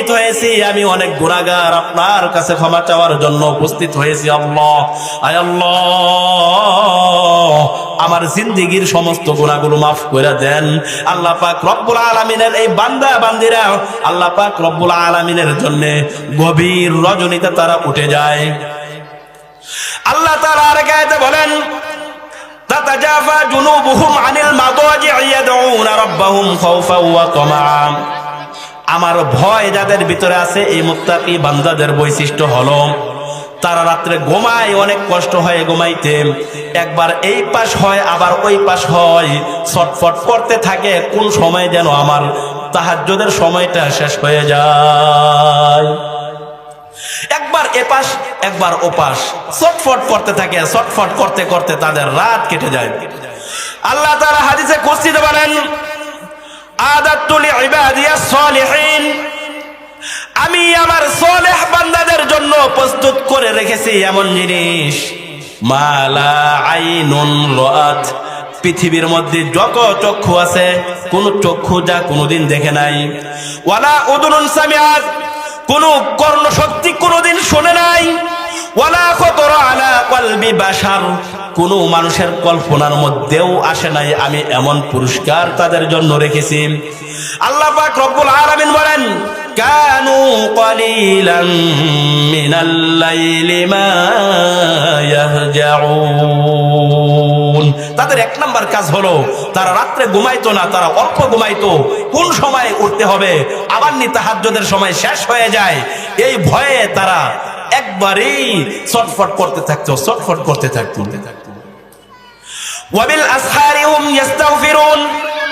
উপস্থিত হয়েছি, আমি অনেক গুনাহগার, আপনার কাছে ক্ষমা চাওয়ার জন্য উপস্থিত হয়েছি। আল্লাহ, আয় আল্লাহ, আমার জিন্দেগীর সমস্ত গুনাহগুলো মাফ করে দেন। আল্লাহ পাক রব্বুল আলামিনের এই বান্দা বান্দিরা আল্লাহ পাক রব্বুল আলামিনের জন্য গভীর রজনীতে তারা উঠে যায়। আল্লাহ তাআলা আর আয়াতে বলেন, তাতাজাফা জুনুবুহুম আনিল মাদাজি'i ইয়াদউনা রাব্বাহুম খাওফাও ওয়া তামাআ। আমার ভয় যাদের ভিতরে আছে, এই মুত্তাকি বান্দাদের বৈশিষ্ট্য হলো তারা রাত্রে ঘুমায়, অনেক কষ্ট হয় ঘুমাইতে, একবার এই পাশ হয় আবার ওই পাশ হয়, ছটফট করতে থাকে কোন সময় যেন আমার তাহাজ্জুদের সময়টা শেষ হয়ে যায়। একবার এপাশ একবার ওপাশ ছটফট করতে থাকে, ছটফট করতে করতে তাদের রাত কেটে যায়। আল্লাহ তাআলা হাদিসে কুদসিতে বলেন, আদাতু লিইবাদিয়াস সালিহিন, আমি আমার সালেহ বান্দাদের জন্য প্রস্তুত করে রেখেছি এমন জিনিস, মালা আইনুন রাআত, পৃথিবীর মধ্যে যত চক্ষু আছে কোন চক্ষু যা কোনোদিন দেখে নাই, ওয়ালা উযুনুন সামিআত, কোন কর্ণ শক্তি কোনোদিন শুনে নাই, ওয়ালা খাতারা আলা কলবি বাশার, কোন মানুষের কল্পনার মধ্যেও আসে নাই, আমি এমন পুরস্কার তাদের জন্য রেখেছি। আল্লাহ পাক রব্বুল আলামিন বলেন, কানু কলিলাম মিনাল লাইলি মা ইয়াহজাউন, তাদের এক নাম্বার কাজ হলো তারা রাত্রে ঘুমাইতো না, তারা অল্প ঘুমাইতো, কোন সময় উঠতে হবে, আবার তাহাজ্জুদের সময় শেষ হয়ে যায়, এই ভয়ে তারা একবারেই ছটফট করতে থাকতো, ছটফট করতে থাকতো। ওয়াবিল আসহারি